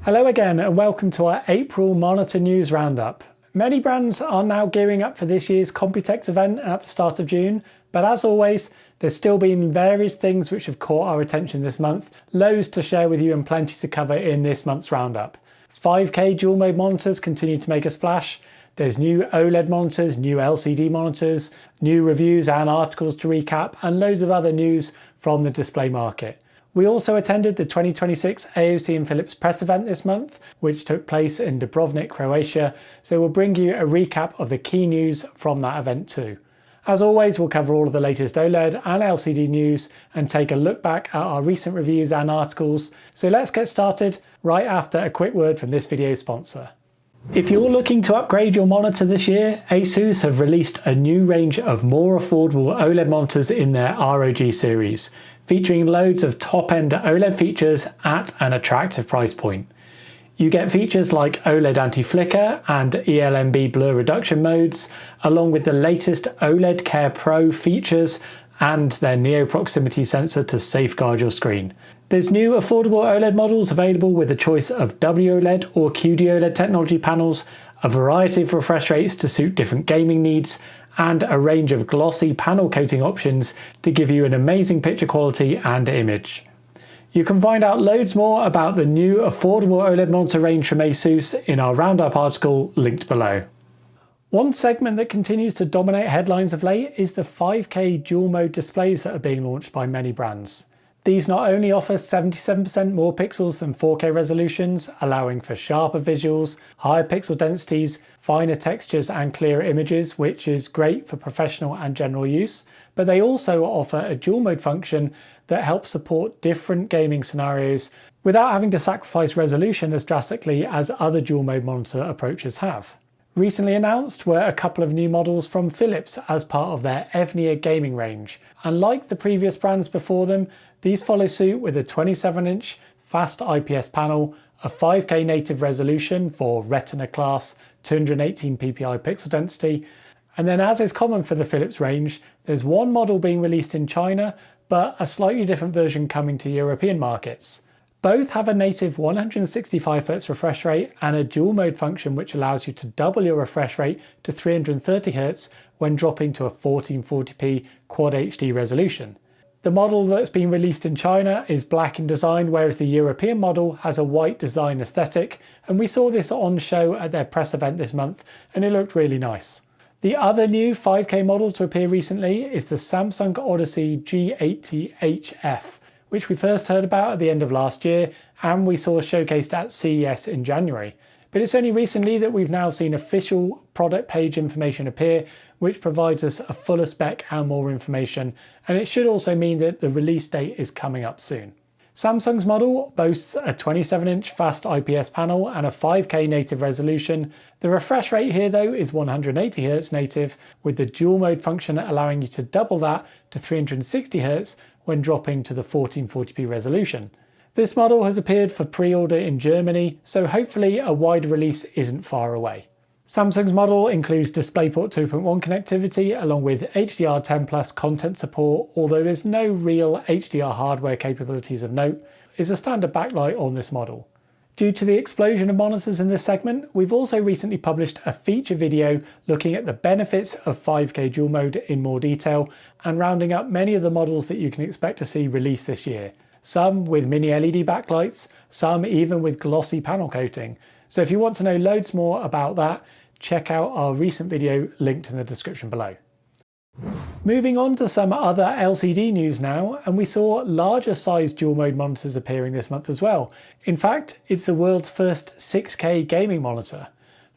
Hello again and welcome to our April Monitor News Roundup. Many brands are now gearing up for this year's Computex event at the start of June, but as always, there's still been various things which have caught our attention this month, loads to share with you and plenty to cover in this month's roundup. 5K dual mode monitors continue to make a splash. There's new OLED monitors, new LCD monitors, new reviews and articles to recap, and loads of other news from the display market. We also attended the 2026 AOC and Philips press event this month, which took place in Dubrovnik, Croatia, so we'll bring you a recap of the key news from that event too. As always, we'll cover all of the latest OLED and LCD news and take a look back at our recent reviews and articles. So let's get started right after a quick word from this video's sponsor. If you're looking to upgrade your monitor this year, ASUS have released a new range of more affordable OLED monitors in their ROG series, featuring loads of top-end OLED features at an attractive price point. You get features like OLED anti-flicker and ELMB blur reduction modes, along with the latest OLED Care Pro features and their Neo proximity sensor to safeguard your screen. There's new affordable OLED models available with a choice of WOLED or QD-OLED technology panels, a variety of refresh rates to suit different gaming needs, and a range of glossy panel coating options to give you an amazing picture quality and image. You can find out loads more about the new affordable OLED monitor range from ASUS in our roundup article linked below. One segment that continues to dominate headlines of late is the 5K dual mode displays that are being launched by many brands. These not only offer 77% more pixels than 4K resolutions, allowing for sharper visuals, higher pixel densities, finer textures and clearer images, which is great for professional and general use, but they also offer a dual mode function that helps support different gaming scenarios without having to sacrifice resolution as drastically as other dual mode monitor approaches have. Recently announced were a couple of new models from Philips as part of their Evnia gaming range, and like the previous brands before them, these follow suit with a 27-inch fast IPS panel, a 5K native resolution for Retina class 218 ppi pixel density, and then, as is common for the Philips range, there's one model being released in China, but a slightly different version coming to European markets. Both have a native 165Hz refresh rate and a dual mode function which allows you to double your refresh rate to 330Hz when dropping to a 1440p Quad HD resolution. The model that's been released in China is black in design, whereas the European model has a white design aesthetic, and we saw this on show at their press event this month and it looked really nice. The other new 5K model to appear recently is the Samsung Odyssey G80HF, which we first heard about at the end of last year and we saw showcased at CES in January. But it's only recently that we've now seen official product page information appear, which provides us a fuller spec and more information, and it should also mean that the release date is coming up soon. Samsung's model boasts a 27-inch fast IPS panel and a 5K native resolution. The refresh rate here though is 180Hz native, with the dual mode function allowing you to double that to 360Hz when dropping to the 1440p resolution. This model has appeared for pre-order in Germany, so hopefully a wider release isn't far away. Samsung's model includes DisplayPort 2.1 connectivity along with HDR10+ content support, although there's no real HDR hardware capabilities of note. Is a standard backlight on this model. Due to the explosion of monitors in this segment, we've also recently published a feature video looking at the benefits of 5K dual mode in more detail and rounding up many of the models that you can expect to see released this year. Some with mini LED backlights, some even with glossy panel coating. So if you want to know loads more about that, check out our recent video linked in the description below. Moving on to some other LCD news now, and we saw larger size dual mode monitors appearing this month as well. In fact, it's the world's first 6K gaming monitor.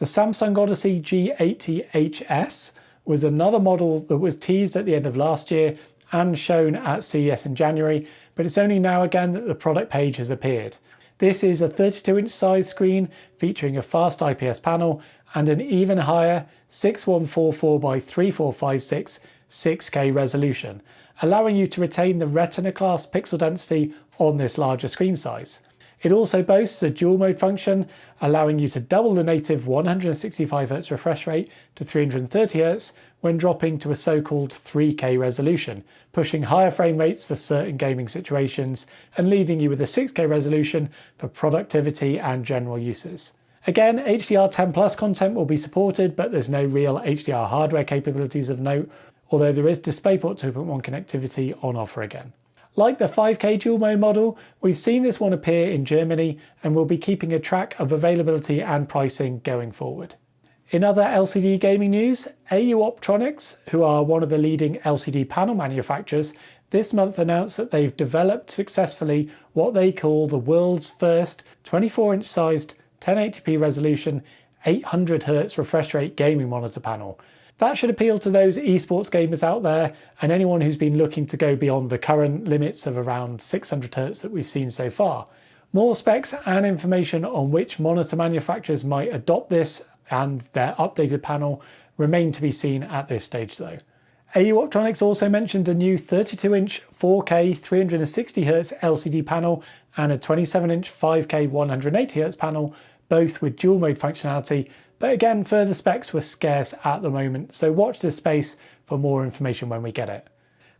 The Samsung Odyssey G80HS was another model that was teased at the end of last year and shown at CES in January, but it's only now again that the product page has appeared. This is a 32-inch size screen featuring a fast IPS panel and an even higher 6144 by 3456 6K resolution, allowing you to retain the Retina class pixel density on this larger screen size. It also boasts a dual mode function, allowing you to double the native 165Hz refresh rate to 330Hz when dropping to a so-called 3K resolution, pushing higher frame rates for certain gaming situations and leaving you with a 6K resolution for productivity and general uses. Again, HDR10 Plus content will be supported, but there's no real HDR hardware capabilities of note, although there is DisplayPort 2.1 connectivity on offer again. Like the 5K dual mode model, we've seen this one appear in Germany and we'll be keeping a track of availability and pricing going forward. In other LCD gaming news, AU Optronics, who are one of the leading LCD panel manufacturers, this month announced that they've developed successfully what they call the world's first 24-inch sized 1080p resolution 800Hz refresh rate gaming monitor panel. That should appeal to those esports gamers out there and anyone who's been looking to go beyond the current limits of around 600Hz that we've seen so far. More specs and information on which monitor manufacturers might adopt this and their updated panel remain to be seen at this stage though. AU Optronics also mentioned a new 32-inch 4K 360Hz LCD panel and a 27-inch 5K 180Hz panel, both with dual mode functionality, but again further specs were scarce at the moment, so watch this space for more information when we get it.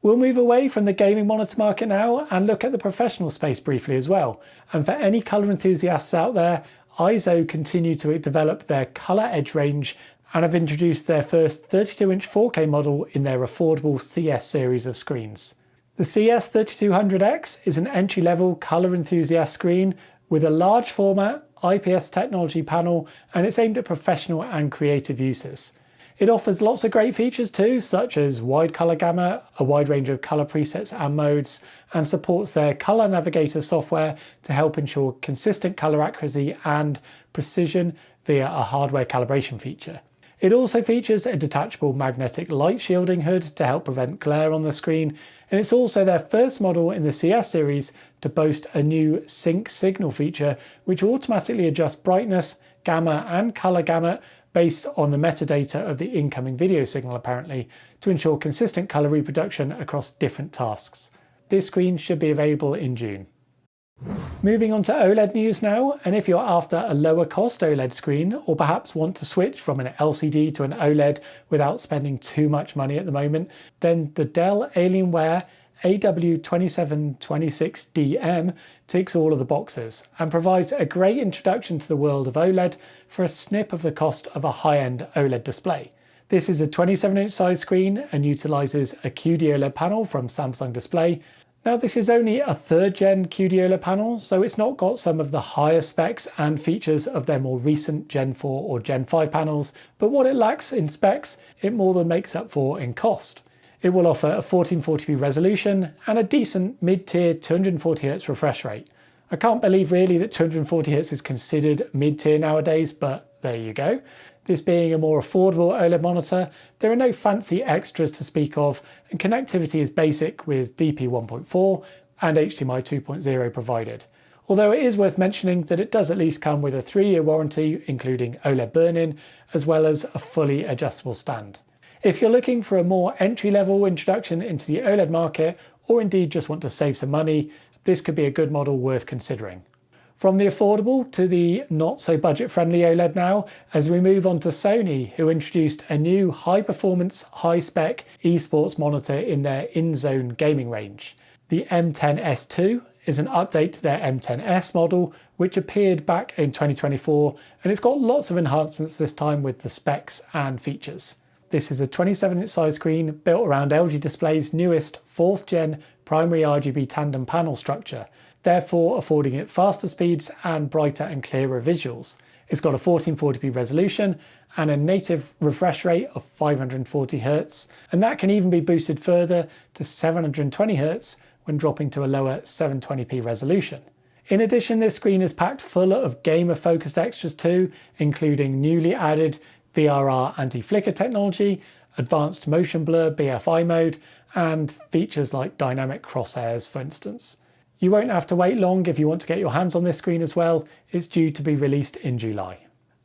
We'll move away from the gaming monitor market now and look at the professional space briefly as well. And for any colour enthusiasts out there, ISO continue to develop their Colour Edge range and have introduced their first 32-inch 4K model in their affordable CS series of screens. The CS3200X is an entry-level colour enthusiast screen with a large format IPS technology panel, and it's aimed at professional and creative uses. It offers lots of great features too, such as wide colour gamut, a wide range of colour presets and modes, and supports their Colour Navigator software to help ensure consistent colour accuracy and precision via a hardware calibration feature. It also features a detachable magnetic light shielding hood to help prevent glare on the screen, and it's also their first model in the CS series to boast a new sync signal feature which automatically adjusts brightness, gamma and colour gamut based on the metadata of the incoming video signal apparently, to ensure consistent colour reproduction across different tasks. This screen should be available in June. Moving on to OLED news now, and if you're after a lower cost OLED screen or perhaps want to switch from an LCD to an OLED without spending too much money at the moment, then the Dell Alienware AW2726DM ticks all of the boxes and provides a great introduction to the world of OLED for a snip of the cost of a high-end OLED display. This is a 27-inch size screen and utilises a QD-OLED panel from Samsung Display. Now this is only a 3rd gen QD-OLED panel, so it's not got some of the higher specs and features of their more recent Gen 4 or Gen 5 panels, but what it lacks in specs, it more than makes up for in cost. It will offer a 1440p resolution and a decent mid-tier 240Hz refresh rate. I can't believe really that 240Hz is considered mid-tier nowadays, but there you go. This being a more affordable OLED monitor, there are no fancy extras to speak of, and connectivity is basic with VP 1.4 and HDMI 2.0 provided. Although it is worth mentioning that it does at least come with a 3-year warranty, including OLED burn-in, as well as a fully adjustable stand. If you're looking for a more entry-level introduction into the OLED market, or indeed just want to save some money, this could be a good model worth considering. From the affordable to the not so budget friendly OLED now, as we move on to Sony, who introduced a new high performance, high spec esports monitor in their InZone gaming range. The M10S2 is an update to their M10S model, which appeared back in 2024, and it's got lots of enhancements this time with the specs and features. This is a 27-inch size screen built around LG Display's newest 4th gen primary RGB tandem panel structure, therefore affording it faster speeds and brighter and clearer visuals. It's got a 1440p resolution and a native refresh rate of 540Hz, and that can even be boosted further to 720Hz when dropping to a lower 720p resolution. In addition, this screen is packed full of gamer-focused extras too, including newly added VRR anti-flicker technology, advanced motion blur BFI mode, and features like dynamic crosshairs, for instance. You won't have to wait long if you want to get your hands on this screen as well. It's due to be released in July.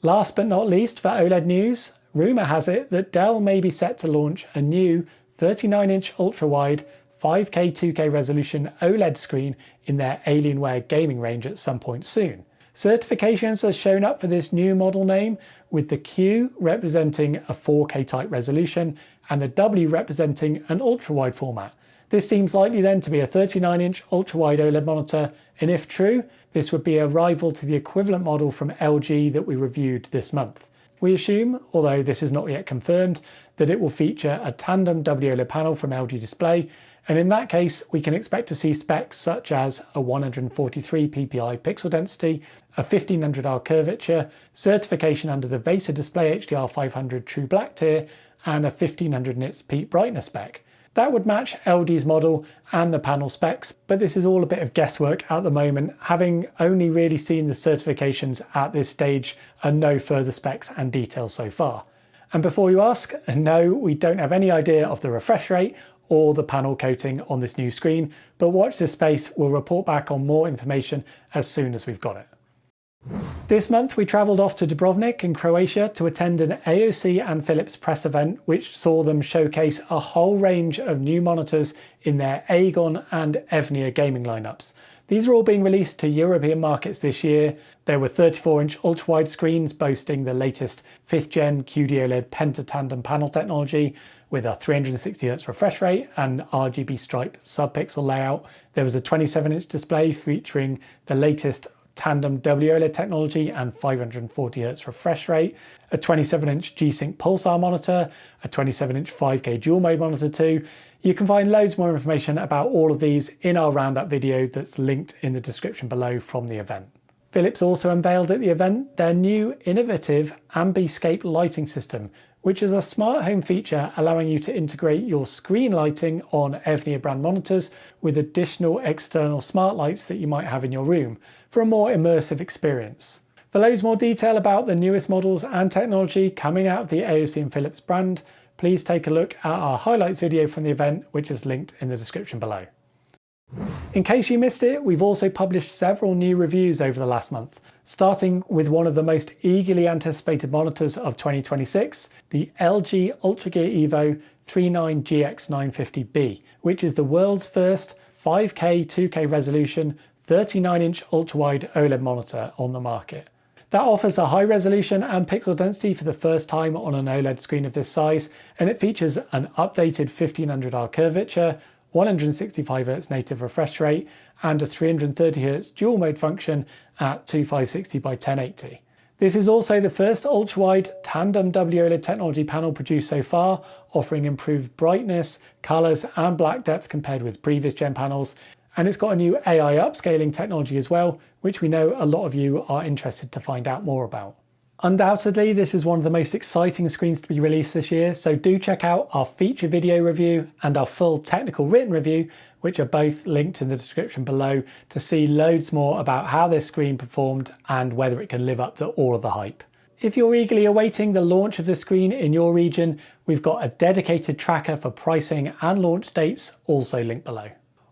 Last but not least for OLED news, rumour has it that Dell may be set to launch a new 39-inch ultra-wide 5K 2K resolution OLED screen in their Alienware gaming range at some point soon. Certifications are shown up for this new model name, with the Q representing a 4K type resolution and the W representing an ultra-wide format. This seems likely then to be a 39-inch ultra-wide OLED monitor, and if true, this would be a rival to the equivalent model from LG that we reviewed this month. We assume, although this is not yet confirmed, that it will feature a tandem WOLED panel from LG Display, and in that case we can expect to see specs such as a 143 ppi pixel density, a 1500R curvature, certification under the VESA Display HDR 500 True Black tier, and a 1500 nits peak brightness spec. That would match LG's model and the panel specs, but this is all a bit of guesswork at the moment, having only really seen the certifications at this stage and no further specs and details so far. And before you ask, no, we don't have any idea of the refresh rate or the panel coating on this new screen, but watch this space, we'll report back on more information as soon as we've got it. This month we travelled off to Dubrovnik in Croatia to attend an AOC and Philips press event, which saw them showcase a whole range of new monitors in their Aegon and Evnia gaming lineups. These are all being released to European markets this year. There were 34-inch ultra-wide screens boasting the latest 5th gen QD-OLED Penta-Tandem panel technology with a 360Hz refresh rate and RGB stripe subpixel layout. There was a 27-inch display featuring the latest tandem WOLED technology and 540Hz refresh rate, a 27-inch G-Sync pulsar monitor, a 27-inch 5K dual mode monitor too. You can find loads more information about all of these in our roundup video that's linked in the description below from the event. Philips also unveiled at the event their new innovative Ambiscape lighting system, which is a smart home feature allowing you to integrate your screen lighting on Evnia brand monitors with additional external smart lights that you might have in your room for a more immersive experience. For loads more detail about the newest models and technology coming out of the AOC and Philips brand, please take a look at our highlights video from the event, which is linked in the description below. In case you missed it, we've also published several new reviews over the last month, starting with one of the most eagerly anticipated monitors of 2026, the LG UltraGear Evo 39GX950B, which is the world's first 5K 2K resolution 39-inch ultra-wide OLED monitor on the market. That offers a high resolution and pixel density for the first time on an OLED screen of this size, and it features an updated 1500R curvature, 165Hz native refresh rate, and a 330Hz dual mode function at 2560 by 1080. This is also the first ultra-wide tandem WOLED technology panel produced so far, offering improved brightness, colours and black depth compared with previous gen panels, and it's got a new AI upscaling technology as well, which we know a lot of you are interested to find out more about. Undoubtedly, this is one of the most exciting screens to be released this year, so do check out our feature video review and our full technical written review, which are both linked in the description below, to see loads more about how this screen performed and whether it can live up to all of the hype. If you're eagerly awaiting the launch of this screen in your region, we've got a dedicated tracker for pricing and launch dates also linked below.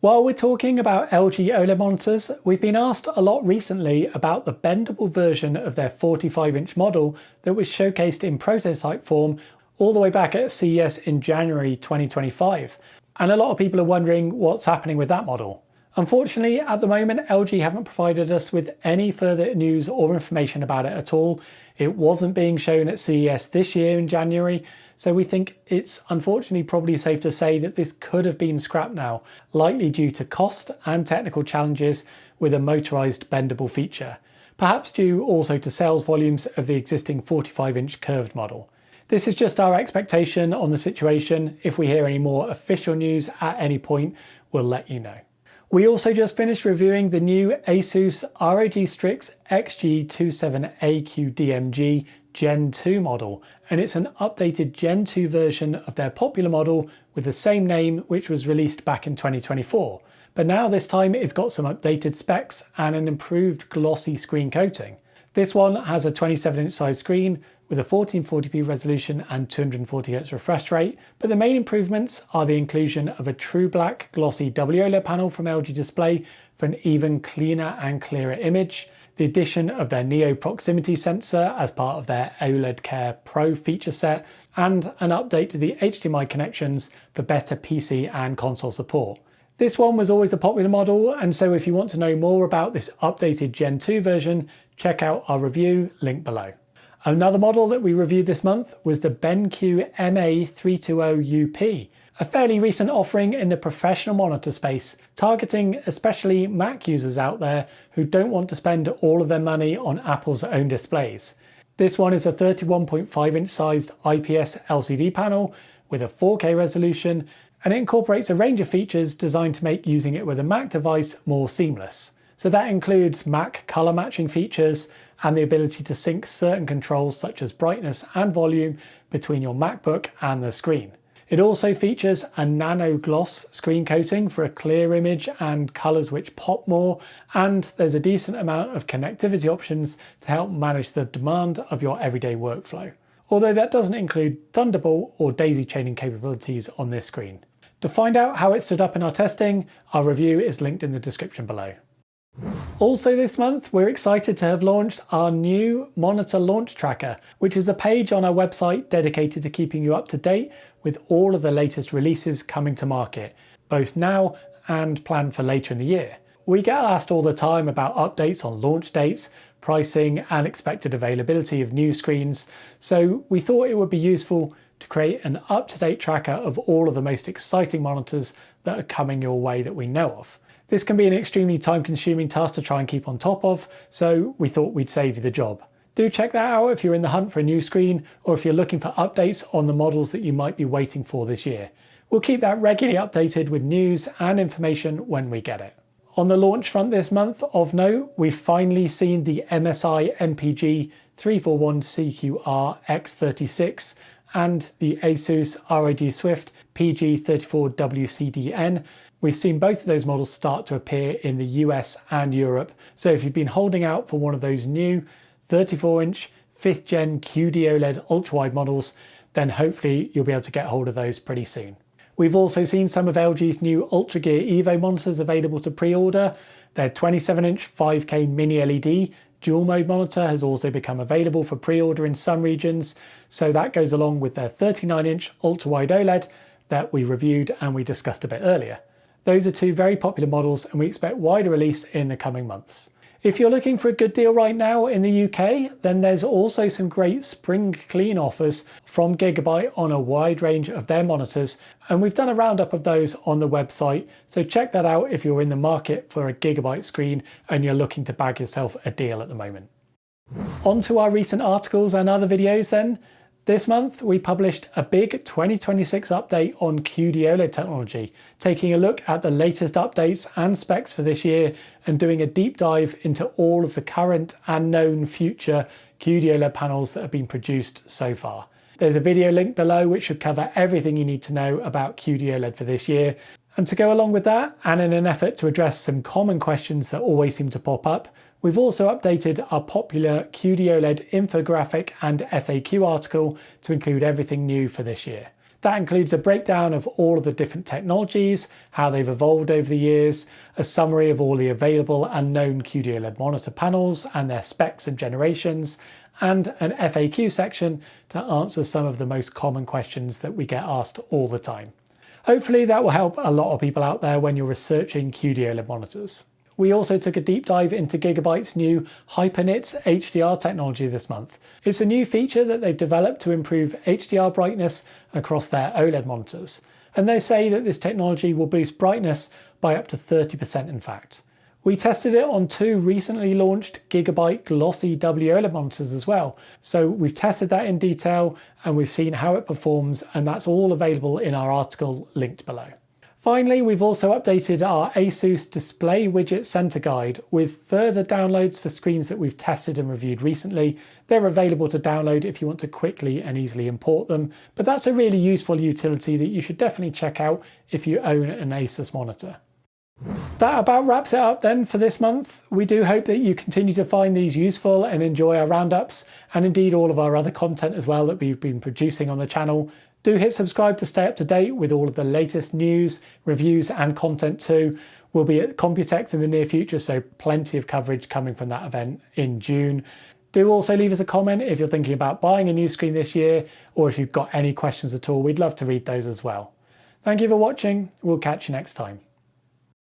While we're talking about LG OLED monitors, we've been asked a lot recently about the bendable version of their 45-inch model that was showcased in prototype form all the way back at CES in January 2025. And a lot of people are wondering what's happening with that model. Unfortunately, at the moment, LG haven't provided us with any further news or information about it at all. It wasn't being shown at CES this year in January, so we think it's unfortunately probably safe to say that this could have been scrapped now, likely due to cost and technical challenges with a motorised bendable feature, perhaps due also to sales volumes of the existing 45-inch curved model. This is just our expectation on the situation. If we hear any more official news at any point, we'll let you know. We also just finished reviewing the new Asus ROG Strix XG27AQ DMG Gen 2 model, and it's an updated Gen 2 version of their popular model with the same name, which was released back in 2024. But now this time it's got some updated specs and an improved glossy screen coating. This one has a 27-inch size screen with a 1440p resolution and 240Hz refresh rate, but the main improvements are the inclusion of a true black glossy WOLED panel from LG Display for an even cleaner and clearer image, the addition of their Neo proximity sensor as part of their OLED Care Pro feature set, and an update to the HDMI connections for better PC and console support. This one was always a popular model, and so if you want to know more about this updated Gen 2 version, check out our review, link below. Another model that we reviewed this month was the BenQ MA320UP, a fairly recent offering in the professional monitor space, targeting especially Mac users out there who don't want to spend all of their money on Apple's own displays. This one is a 31.5-inch sized IPS LCD panel with a 4K resolution, and it incorporates a range of features designed to make using it with a Mac device more seamless. So that includes Mac color matching features and the ability to sync certain controls such as brightness and volume between your MacBook and the screen. It also features a nano gloss screen coating for a clear image and colours which pop more, and there's a decent amount of connectivity options to help manage the demand of your everyday workflow. Although that doesn't include Thunderbolt or daisy chaining capabilities on this screen. To find out how it stood up in our testing, our review is linked in the description below. Also this month, we're excited to have launched our new monitor launch tracker, which is a page on our website dedicated to keeping you up to date with all of the latest releases coming to market, both now and planned for later in the year. We get asked all the time about updates on launch dates, pricing and expected availability of new screens, so we thought it would be useful to create an up-to-date tracker of all of the most exciting monitors that are coming your way that we know of. This can be an extremely time-consuming task to try and keep on top of, so we thought we'd save you the job. Do check that out if you're in the hunt for a new screen or if you're looking for updates on the models that you might be waiting for this year. We'll keep that regularly updated with news and information when we get it. On the launch front this month, of note, we've finally seen the MSI MPG 341CQR X36 and the Asus ROG Swift PG34WCDN. We've seen both of those models start to appear in the US and Europe, so if you've been holding out for one of those new 34-inch 5th gen QD OLED ultra-wide models, then hopefully you'll be able to get hold of those pretty soon. We've also seen some of LG's new Ultra Gear Evo monitors available to pre-order. Their 27-inch 5K mini LED dual mode monitor has also become available for pre-order in some regions, so that goes along with their 39-inch ultra-wide OLED that we reviewed and we discussed a bit earlier. Those are two very popular models and we expect wider release in the coming months. If you're looking for a good deal right now in the UK, then there's also some great spring clean offers from Gigabyte on a wide range of their monitors, and we've done a roundup of those on the website, so check that out if you're in the market for a Gigabyte screen and you're looking to bag yourself a deal at the moment. On to our recent articles and other videos then. This month we published a big 2026 update on QD OLED technology, taking a look at the latest updates and specs for this year and doing a deep dive into all of the current and known future QD OLED panels that have been produced so far. There's a video link below which should cover everything you need to know about QD OLED for this year. And to go along with that, and in an effort to address some common questions that always seem to pop up, we've also updated our popular QD OLED infographic and FAQ article to include everything new for this year. That includes a breakdown of all of the different technologies, how they've evolved over the years, a summary of all the available and known QD OLED monitor panels and their specs and generations, and an FAQ section to answer some of the most common questions that we get asked all the time. Hopefully that will help a lot of people out there when you're researching QD OLED monitors. We also took a deep dive into Gigabyte's new HyperNit HDR technology this month. It's a new feature that they've developed to improve HDR brightness across their OLED monitors. And they say that this technology will boost brightness by up to 30% in fact. We tested it on two recently launched Gigabyte glossy WOLED monitors as well. So we've tested that in detail and we've seen how it performs, and that's all available in our article linked below. Finally, we've also updated our Asus Display Widget Center Guide with further downloads for screens that we've tested and reviewed recently. They're available to download if you want to quickly and easily import them, but that's a really useful utility that you should definitely check out if you own an Asus monitor. That about wraps it up then for this month. We do hope that you continue to find these useful and enjoy our roundups, and indeed all of our other content as well that we've been producing on the channel. Do hit subscribe to stay up to date with all of the latest news, reviews and content too. We'll be at Computex in the near future, so plenty of coverage coming from that event in June. Do also leave us a comment if you're thinking about buying a new screen this year, or if you've got any questions at all. We'd love to read those as well. Thank you for watching. We'll catch you next time.